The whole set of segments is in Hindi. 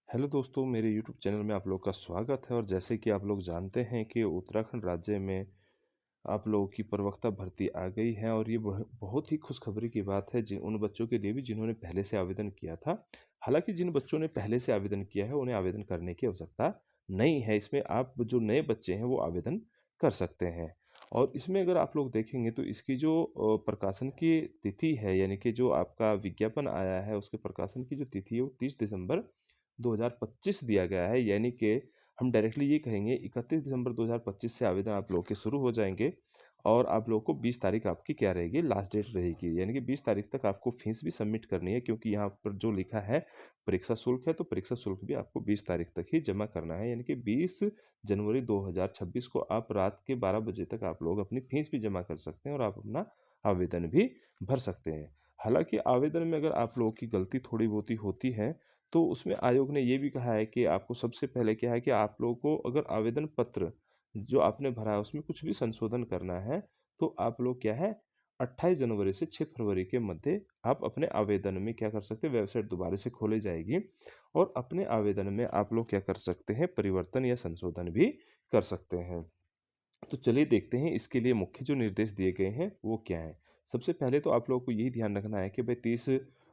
हेलो दोस्तों, मेरे यूट्यूब चैनल में आप लोग का स्वागत है। और जैसे कि आप लोग जानते हैं कि उत्तराखंड राज्य में आप लोगों की प्रवक्ता भर्ती आ गई है और ये बहुत ही खुशखबरी की बात है जिन उन बच्चों के लिए भी जिन्होंने पहले से आवेदन किया था। हालांकि जिन बच्चों ने पहले से आवेदन किया है उन्हें आवेदन करने की आवश्यकता नहीं है। इसमें आप जो नए बच्चे हैं वो आवेदन कर सकते हैं। और इसमें अगर आप लोग देखेंगे तो इसकी जो प्रकाशन की तिथि है, यानी कि जो आपका विज्ञापन आया है उसके प्रकाशन की जो तिथि है वो 30 दिसंबर 2025 दिया गया है। यानी कि हम डायरेक्टली ये कहेंगे 31 दिसंबर 2025 से आवेदन आप लोगों के शुरू हो जाएंगे। और आप लोगों को 20 तारीख आपकी क्या रहेगी, लास्ट डेट रहेगी। यानी कि 20 तारीख तक आपको फीस भी सबमिट करनी है, क्योंकि यहाँ पर जो लिखा है परीक्षा शुल्क है, तो परीक्षा शुल्क भी आपको 20 तारीख तक ही जमा करना है। यानी कि 20 जनवरी 2026 को आप रात के 12 बजे तक आप लोग अपनी फीस भी जमा कर सकते हैं और आप अपना आवेदन भी भर सकते हैं। हालांकि आवेदन में अगर आप लोगों की गलती थोड़ी बहुत होती है तो उसमें आयोग ने ये भी कहा है कि आपको सबसे पहले क्या है कि आप लोगों को अगर आवेदन पत्र जो आपने भरा है उसमें कुछ भी संशोधन करना है तो आप लोग क्या है 28 जनवरी से 6 फरवरी के मध्य आप अपने आवेदन में क्या कर सकते हैं, वेबसाइट दोबारा से खोली जाएगी और अपने आवेदन में आप लोग क्या कर सकते हैं, परिवर्तन या संशोधन भी कर सकते हैं। तो चलिए देखते हैं इसके लिए मुख्य जो निर्देश दिए गए हैं वो क्या है। सबसे पहले तो आप लोगों को यही ध्यान रखना है कि भाई 30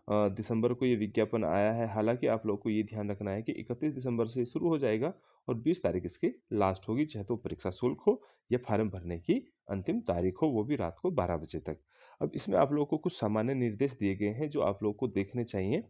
दिसंबर को ये विज्ञापन आया है। हालांकि आप लोगों को ये ध्यान रखना है कि 31 दिसंबर से शुरू हो जाएगा और 20 तारीख इसकी लास्ट होगी, चाहे तो परीक्षा शुल्क हो या फार्म भरने की अंतिम तारीख हो, वो भी रात को 12 बजे तक। अब इसमें आप लोगों को कुछ सामान्य निर्देश दिए गए हैं जो आप लोगों को देखने चाहिए।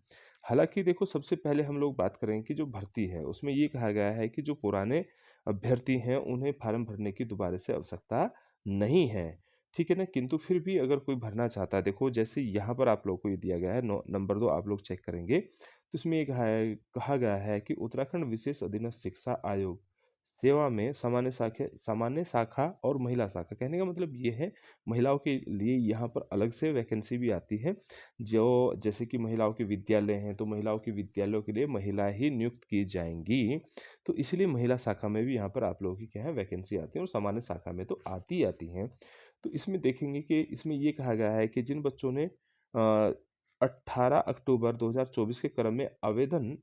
हालांकि देखो, सबसे पहले हम लोग बात करेंगे कि जो भर्ती है उसमें ये कहा गया है कि जो पुराने अभ्यर्थी हैं उन्हें फार्म भरने की दोबारा से आवश्यकता नहीं है। ठीक है ना। किंतु फिर भी अगर कोई भरना चाहता है, देखो जैसे यहाँ पर आप लोग को ये दिया गया है नंबर 2 आप लोग चेक करेंगे तो इसमें ये कहा गया है कि उत्तराखंड विशेष अधीनस्थ शिक्षा आयोग सेवा में सामान्य शाखा और महिला शाखा। कहने का मतलब ये है महिलाओं के लिए यहाँ पर अलग से वैकेंसी भी आती है। जो जैसे कि महिलाओं के विद्यालय हैं तो महिलाओं के विद्यालयों के लिए महिला ही नियुक्त की जाएंगी। तो इसलिए महिला शाखा में भी यहाँ पर आप लोगों की क्या है, वैकेंसी आती है और सामान्य शाखा में तो आती ही आती हैं। तो इसमें देखेंगे कि इसमें ये कहा गया है कि जिन बच्चों ने 18 अक्टूबर 2024 के क्रम में आवेदन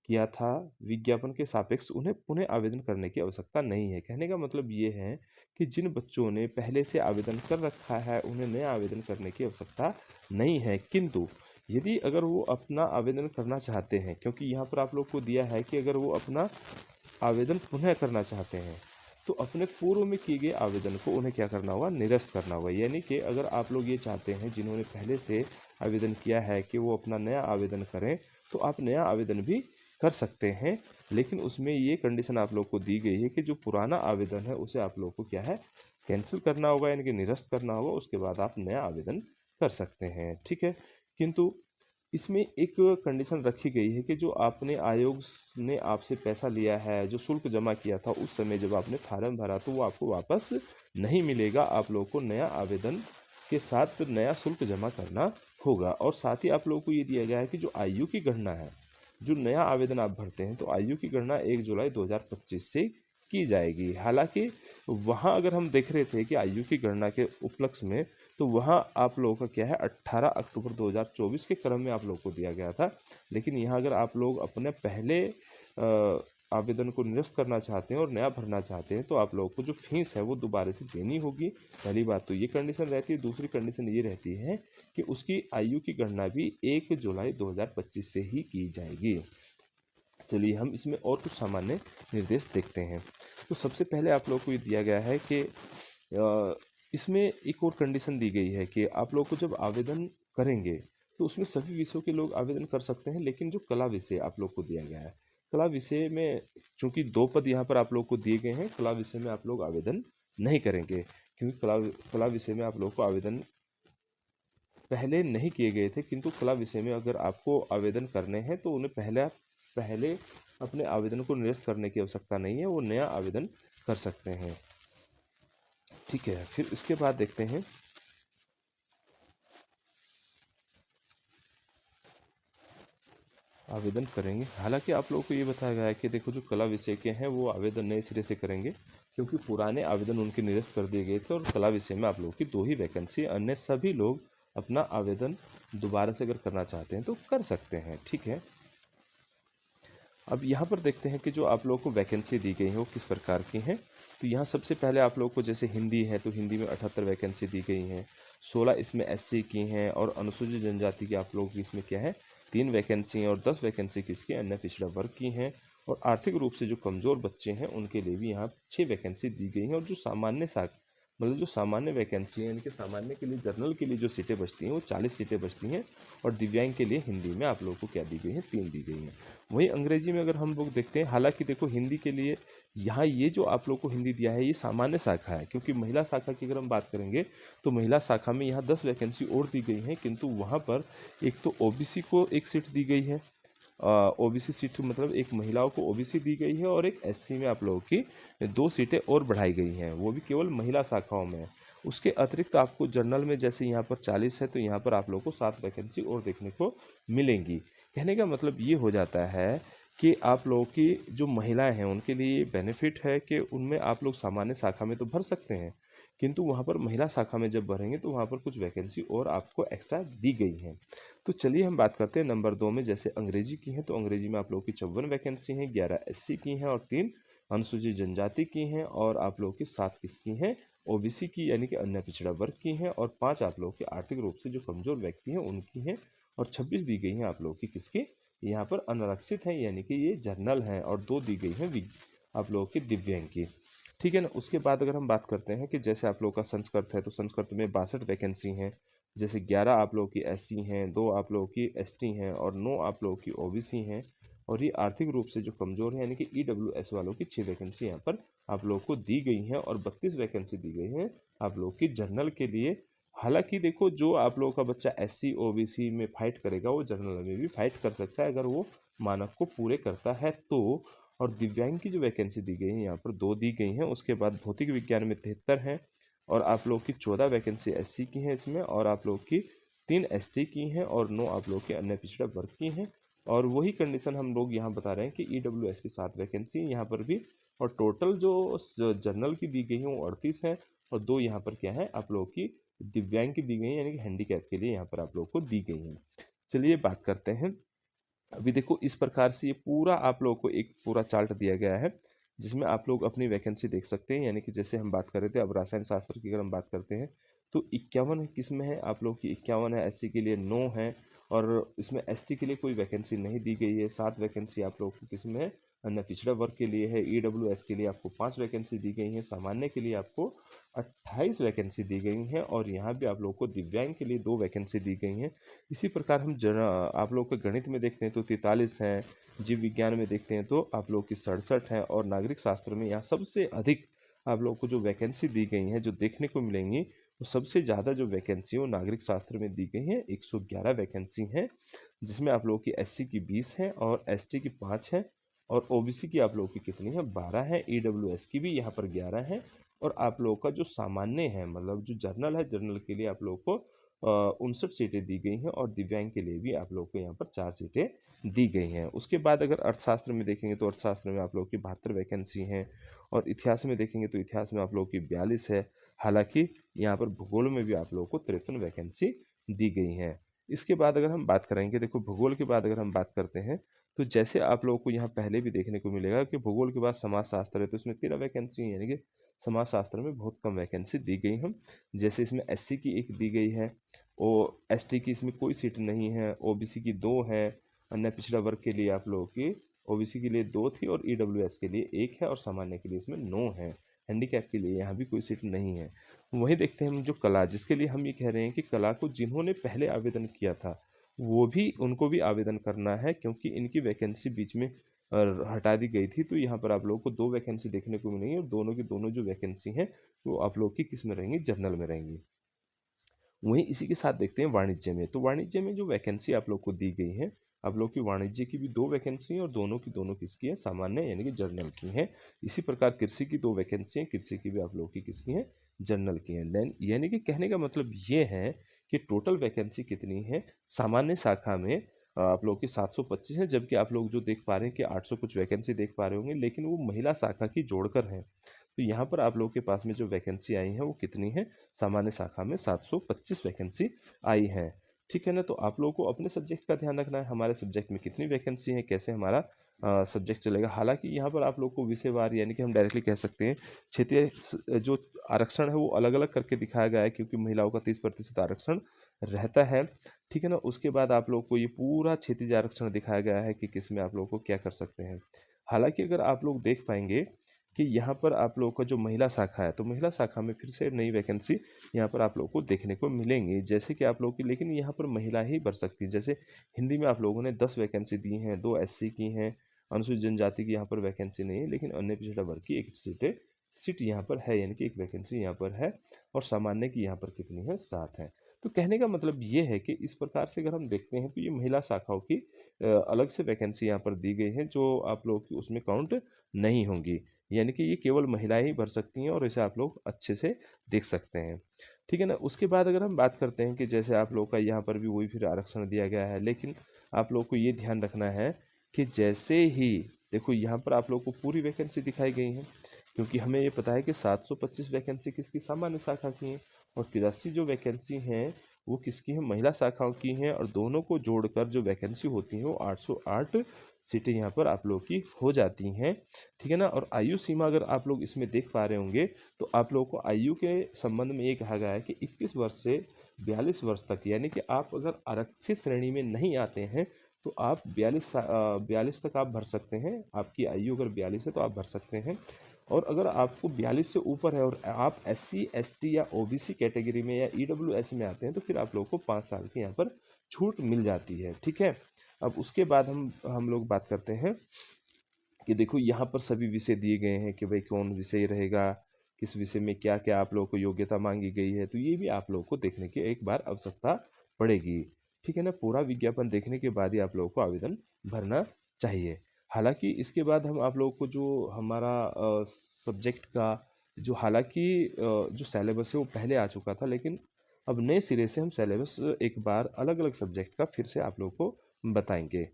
किया था विज्ञापन के सापेक्ष उन्हें पुनः आवेदन करने की आवश्यकता नहीं है। कहने का मतलब ये है कि जिन बच्चों ने पहले से आवेदन कर रखा है उन्हें नया आवेदन करने की आवश्यकता नहीं है। किंतु यदि अगर वो अपना आवेदन करना चाहते हैं, क्योंकि यहाँ पर आप लोग को दिया है कि अगर वो अपना आवेदन पुनः करना चाहते हैं तो अपने पूर्व में किए गए आवेदन को उन्हें क्या करना होगा, निरस्त करना होगा। यानी कि अगर आप लोग ये चाहते हैं जिन्होंने पहले से आवेदन किया है कि वो अपना नया आवेदन करें तो आप नया आवेदन भी कर सकते हैं। लेकिन उसमें ये कंडीशन आप लोग को दी गई है कि जो पुराना आवेदन है उसे आप लोग को क्या है, कैंसिल करना होगा, यानी कि निरस्त करना होगा। उसके बाद आप नया आवेदन कर सकते हैं। ठीक है। किंतु इसमें एक कंडीशन रखी गई है कि जो आपने आयोग ने आपसे पैसा लिया है, जो शुल्क जमा किया था उस समय जब आपने फार्म भरा तो वो आपको वापस नहीं मिलेगा। आप लोगों को नया आवेदन के साथ नया शुल्क जमा करना होगा। और साथ ही आप लोगों को ये दिया गया है कि जो आयु की गणना है, जो नया आवेदन आप भरते हैं तो आयु की गणना 1 जुलाई 2025 से की जाएगी। हालांकि वहाँ अगर हम देख रहे थे कि आयु की गणना के उपलक्ष्य में तो वहाँ आप लोगों का क्या है 18 अक्टूबर 2024 के क्रम में आप लोगों को दिया गया था। लेकिन यहाँ अगर आप लोग अपने पहले आवेदन को निरस्त करना चाहते हैं और नया भरना चाहते हैं तो आप लोगों को जो फीस है वो दोबारा से देनी होगी। पहली बात तो ये कंडीशन रहती है। दूसरी कंडीशन ये रहती है कि उसकी आयु की गणना भी 1 जुलाई 2025 से ही की जाएगी। चलिए हम इसमें और कुछ सामान्य निर्देश देखते हैं। तो सबसे पहले आप लोगों को ये दिया गया है कि इसमें एक और कंडीशन दी गई है कि आप लोग को जब आवेदन करेंगे तो उसमें सभी विषयों के लोग आवेदन कर सकते हैं, लेकिन जो कला विषय आप लोग को दिया गया है, कला विषय में चूंकि 2 पद यहाँ पर आप लोग को दिए गए हैं, कला विषय में आप लोग आवेदन नहीं करेंगे। क्योंकि कला विषय में आप लोग को आवेदन पहले नहीं किए गए थे। किंतु कला विषय में अगर आपको आवेदन करने हैं तो उन्हें पहले अपने आवेदन को निरस्त करने की आवश्यकता नहीं है, वो नया आवेदन कर सकते हैं। ठीक है। फिर इसके बाद देखते हैं आवेदन करेंगे। हालांकि आप लोगों को ये बताया गया है कि देखो जो कला विषय के हैं वो आवेदन नए सिरे से करेंगे, क्योंकि पुराने आवेदन उनके निरस्त कर दिए गए थे और कला विषय में आप लोगों की 2 ही वैकेंसी, अन्य सभी लोग अपना आवेदन दोबारा से अगर करना चाहते हैं तो कर सकते हैं। ठीक है। अब यहाँ पर देखते हैं कि जो आप लोगों को वैकेंसी दी गई है वो किस प्रकार की हैं। तो यहाँ सबसे पहले आप लोगों को जैसे हिंदी है तो हिंदी में 78 वैकेंसी दी गई हैं, 16 इसमें एससी की हैं, और अनुसूचित जनजाति की आप लोगों की इसमें क्या है 3 वैकेंसी हैं, और 10 वैकेंसी किसकी अन्य पिछड़ा वर्ग की हैं। और आर्थिक रूप से जो कमज़ोर बच्चे हैं उनके लिए भी यहाँ 6 वैकेंसी दी गई हैं। और जो सामान्य मतलब जो सामान्य वैकेंसी है, यानी कि सामान्य के लिए जनरल के लिए जो सीटें बचती हैं वो 40 सीटें बचती हैं। और दिव्यांग के लिए हिंदी में आप लोगों को क्या दी गई हैं 3 दी गई हैं। वहीं अंग्रेजी में अगर हम लोग देखते हैं, हालांकि देखो हिंदी के लिए यहाँ ये जो आप लोग को हिंदी दिया है ये सामान्य शाखा है, क्योंकि महिला शाखा की अगर हम बात करेंगे तो महिला शाखा में यहाँ 10 वैकेंसी और दी गई हैं, किंतु वहाँ पर एक तो ओबीसी को एक सीट दी गई है, ओबीसी सीट मतलब एक महिलाओं को ओबीसी दी गई है, और एक एससी में आप लोगों की 2 सीटें और बढ़ाई गई हैं, वो भी केवल महिला शाखाओं में। उसके अतिरिक्त आपको जनरल में जैसे यहाँ पर 40 है तो यहाँ पर आप लोगों को 7 वैकेंसी और देखने को मिलेंगी। कहने का मतलब ये हो जाता है कि आप लोगों की जो महिलाएं हैं उनके लिए बेनिफिट है कि उनमें आप लोग सामान्य शाखा में तो भर सकते हैं, किंतु वहाँ पर महिला शाखा में जब भरेंगे तो वहाँ पर कुछ वैकेंसी और आपको एक्स्ट्रा दी गई हैं। तो चलिए हम बात करते हैं नंबर 2 में, जैसे अंग्रेजी की है तो अंग्रेजी में आप लोगों की 54 वैकेंसी हैं, 11 एससी की हैं और 3 अनुसूचित जनजाति की हैं, और आप लोगों की 7 किसकी हैं ओबीसी की यानी कि अन्य पिछड़ा वर्ग की हैं, और 5 आप लोगों के आर्थिक रूप से जो कमज़ोर व्यक्ति हैं उनकी हैं, और 26 दी गई हैं आप लोगों की किसकी यहाँ पर अनारक्षित हैं यानी कि ये जनरल हैं, और 2 दी गई हैं आप लोगों की दिव्यांग की। ठीक है ना। उसके बाद अगर हम बात करते हैं कि जैसे आप लोगों का संस्कृत है तो संस्कृत में 62 वैकेंसी हैं, जैसे 11 आप लोगों की एससी हैं, 2 आप लोगों की एसटी हैं, और 9 आप लोगों की ओबीसी हैं, और ये आर्थिक रूप से जो कमज़ोर है यानी कि ईडब्ल्यूएस वालों की 6 वैकेंसी यहाँ पर आप लोगों को दी गई हैं, और 32 वैकेंसी दी गई हैं आप लोगों की जनरल के लिए। हालांकि देखो जो आप लोगों का बच्चा एससी ओबीसी में फाइट करेगा वो जनरल में भी फाइट कर सकता है अगर वो मानक को पूरे करता है तो। और दिव्यांग की जो वैकेंसी दी गई है यहाँ पर 2 दी गई हैं। उसके बाद भौतिक विज्ञान में 73 हैं, और आप लोग की 14 वैकेंसी एससी की हैं इसमें, और आप लोग की 3 एसटी की हैं, और 9 आप लोग के अन्य पिछड़ा वर्ग की हैं। और वही कंडीशन हम लोग यहाँ बता रहे हैं कि ईडब्ल्यूएस की 7 वैकेंसी यहाँ पर भी, और टोटल जो जनरल की दी गई है वो 38 है, और 2 यहाँ पर क्या है आप लोगों की दिव्यांग की दी गई है यानी कि हैंडीकैप के लिए यहाँ पर आप लोगों को दी गई हैं। चलिए बात करते हैं। अभी देखो इस प्रकार से ये पूरा आप लोगों को एक पूरा चार्ट दिया गया है जिसमें आप लोग अपनी वैकेंसी देख सकते हैं। यानी कि जैसे हम बात कर रहे थे अब रसायन शास्त्र की अगर हम बात करते हैं तो 51 किस में है आप लोग की 51 है, एससी के लिए 9 है, और इसमें एसटी के लिए कोई वैकेंसी नहीं दी गई है। 7 वैकेंसी आप लोग की किस में है अन्य पिछड़ा वर्ग के लिए है। ईडब्ल्यूएस के लिए आपको 5 वैकेंसी दी गई है, सामान्य के लिए आपको 28 वैकेंसी दी गई हैं, और यहाँ भी आप लोग को दिव्यांग के लिए 2 वैकेंसी दी गई हैं। इसी प्रकार हम आप लोग के गणित में देखते हैं तो 43 हैं, जीव विज्ञान में देखते हैं तो आप लोग की 67 है, और नागरिक शास्त्र में यहाँ सबसे अधिक आप लोग को जो वैकेंसी दी गई हैं जो देखने को मिलेंगी वो सबसे ज़्यादा जो वैकेंसी वो नागरिक शास्त्र में दी गई हैं 111 वैकेंसी हैं, जिसमें आप लोगों की एससी की 20 है और एसटी की 5 है, और ओबीसी की आप लोगों की कितनी है 12 है, ईडब्ल्यूएस की भी यहाँ पर 11 है, और आप लोगों का जो सामान्य है मतलब जो जर्नल है जर्नल के लिए आप लोगों को 59 सीटें दी गई हैं, और दिव्यांग के लिए भी आप लोगों को यहाँ पर 4 सीटें दी गई हैं। उसके बाद अगर अर्थशास्त्र में देखेंगे तो अर्थशास्त्र में आप लोगों की 72 वैकेंसी हैं, और इतिहास में देखेंगे तो इतिहास में आप लोगों की 42 है। हालांकि यहाँ पर भूगोल में भी आप लोगों को 53 वैकेंसी दी गई हैं। इसके बाद अगर हम बात करेंगे, देखो भूगोल के बाद अगर हम बात करते हैं तो जैसे आप लोगों को यहाँ पहले भी देखने को मिलेगा कि भूगोल के बाद समाजशास्त्र है तो इसमें 13 वैकेंसी है, यानी कि समाजशास्त्र में बहुत कम वैकेंसी दी गई हैं। जैसे इसमें एससी की 1 दी गई है, और एसटी की इसमें कोई सीट नहीं है, ओबीसी की 2 है, अन्य पिछड़ा वर्ग के लिए आप लोगों की ओबीसी के लिए 2 थी, और ईडब्ल्यूएस के लिए 1 है, और सामान्य के लिए इसमें 9 है। हैंडीकैप के लिए यहाँ भी कोई सीट नहीं है। वहीं देखते हैं हम जो कला, जिसके लिए हम ये कह रहे हैं कि कला को जिन्होंने पहले आवेदन किया था वो भी उनको भी आवेदन करना है, क्योंकि इनकी वैकेंसी बीच में हटा दी गई थी। तो यहाँ पर आप लोगों को 2 वैकेंसी देखने को मिलेंगी, और दोनों की दोनों जो वैकेंसी हैं वो आप लोग की किस में रहेंगी जनरल में रहेंगी। वहीं इसी के साथ देखते हैं वाणिज्य में। तो वाणिज्य में जो वैकेंसी आप लोग को दी गई है, आप लोग की वाणिज्य की भी 2 वैकेंसी हैं, और दोनों की दोनों किसकी है सामान्य यानी कि जनरल की हैं। इसी प्रकार कृषि की 2 वैकेंसी हैं, कृषि की भी आप लोग की किसकी हैं जनरल की हैं। देन यानी कि कहने का मतलब ये है कि टोटल वैकेंसी कितनी है सामान्य शाखा में आप लोग की 725 है, जबकि आप लोग जो देख पा रहे हैं कि 800 कुछ वैकेंसी देख पा रहे होंगे, लेकिन वो महिला शाखा की जोड़कर है। तो यहाँ पर आप लोगों के पास में जो वैकेंसी आई है वो कितनी है सामान्य शाखा में 725 वैकेंसी आई है। ठीक है ना। तो आप लोगों को अपने सब्जेक्ट का ध्यान रखना है, हमारे सब्जेक्ट में कितनी वैकेंसी है, कैसे हमारा सब्जेक्ट चलेगा। हालाँकि यहाँ पर आप लोग को विषयवार यानी कि हम डायरेक्टली कह सकते हैं क्षेत्रीय जो आरक्षण है वो अलग-अलग करके दिखाया गया है, क्योंकि महिलाओं का 30% आरक्षण रहता है, ठीक है ना? उसके बाद आप लोग को ये पूरा क्षैतिज आरक्षण दिखाया गया है कि किसमें आप लोग को क्या कर सकते हैं। हालाँकि अगर आप लोग देख पाएँगे कि यहाँ पर आप लोगों का जो महिला शाखा है, तो महिला शाखा में फिर से नई वैकेंसी यहाँ पर आप लोगों को देखने को मिलेंगी। जैसे कि आप लोग की, लेकिन यहाँ पर महिला ही भर सकती है। जैसे हिंदी में आप लोगों ने 10 वैकेंसी दी हैं, 2 एससी की हैं, अनुसूचित जनजाति की यहाँ पर वैकेंसी नहीं है, लेकिन अन्य पिछड़ा वर्ग की एक सीट यहाँ पर है, यानी कि एक वैकेंसी यहाँ पर है। और सामान्य की यहाँ पर कितनी है? 7 है। तो कहने का मतलब ये है कि इस प्रकार से अगर हम देखते हैं तो ये महिला शाखाओं की अलग से वैकेंसी यहाँ पर दी गई है, जो आप लोग की उसमें काउंट नहीं होंगी। यानी कि ये केवल महिलाएं ही भर सकती हैं, और इसे आप लोग अच्छे से देख सकते हैं, ठीक है ना? उसके बाद अगर हम बात करते हैं कि जैसे आप लोग का यहाँ पर भी वही फिर आरक्षण दिया गया है, लेकिन आप लोग को ये ध्यान रखना है कि जैसे ही देखो यहाँ पर आप लोग को पूरी वैकेंसी दिखाई गई है, क्योंकि हमें ये पता है कि 725 वैकेंसी किसकी? सामान्य शाखा की है, और 83 जो वैकेंसी हैं वो किसकी है? महिला शाखाओं की हैं, और दोनों को जोड़कर जो वैकेंसी होती है वो 808 सीटें यहाँ पर आप लोग की हो जाती हैं, ठीक है ना? और आयु सीमा अगर आप लोग इसमें देख पा रहे होंगे तो आप लोगों को आयु के संबंध में ये कहा गया है कि 21 वर्ष से 42 वर्ष तक, यानी कि आप अगर आरक्षित श्रेणी में नहीं आते हैं तो आप 42 तक आप भर सकते हैं। आपकी आयु अगर 42 है तो आप भर सकते हैं। और अगर आपको 42 से ऊपर है और आप एससी एसटी या ओबीसी कैटेगरी में या ईडब्ल्यूएस में आते हैं तो फिर आप लोगों को 5 साल की यहाँ पर छूट मिल जाती है, ठीक है? अब उसके बाद हम लोग बात करते हैं कि देखो यहाँ पर सभी विषय दिए गए हैं कि भाई कौन विषय रहेगा, किस विषय में क्या क्या आप लोगों को योग्यता मांगी गई है, तो ये भी आप लोगों को देखने की एक बार आवश्यकता पड़ेगी, ठीक है ना? पूरा विज्ञापन देखने के बाद ही आप लोगों को आवेदन भरना चाहिए। हालांकि इसके बाद हम आप लोगों को जो हमारा सब्जेक्ट का जो हालांकि जो सिलेबस है वो पहले आ चुका था, लेकिन अब नए सिरे से हम सिलेबस एक बार अलग अलग सब्जेक्ट का फिर से आप लोगों को बताएंगे।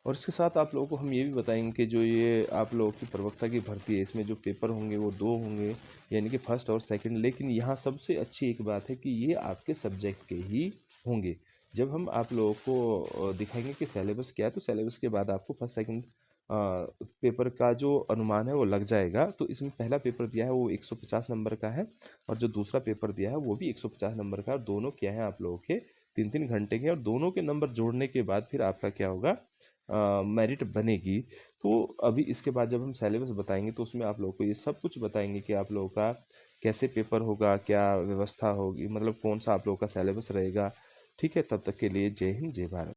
और इसके साथ आप लोगों को हम ये भी बताएंगे कि जो ये आप लोगों की प्रवक्ता की भर्ती है, इसमें जो पेपर होंगे वो 2 होंगे, यानी कि फर्स्ट और सेकंड। लेकिन यहाँ सबसे अच्छी एक बात है कि ये आपके सब्जेक्ट के ही होंगे। जब हम आप लोगों को दिखाएंगे कि सिलेबस क्या है, तो सिलेबस के बाद आपको फर्स्ट सेकंड पेपर का जो अनुमान है वो लग जाएगा। तो इसमें पहला पेपर दिया है वो 150 नंबर का है, और जो दूसरा पेपर दिया है वो भी 150 नंबर का है। और दोनों क्या है आप लोगों के 3-3 घंटे के, और दोनों के नंबर जोड़ने के बाद फिर आपका क्या होगा? मेरिट बनेगी। तो अभी इसके बाद जब हम सिलेबस बताएंगे तो उसमें आप लोगों को ये सब कुछ बताएंगे कि आप लोगों का कैसे पेपर होगा, क्या व्यवस्था होगी, मतलब कौन सा आप लोगों का सिलेबस रहेगा, ठीक है? तब तक के लिए जय हिंद, जय भारत।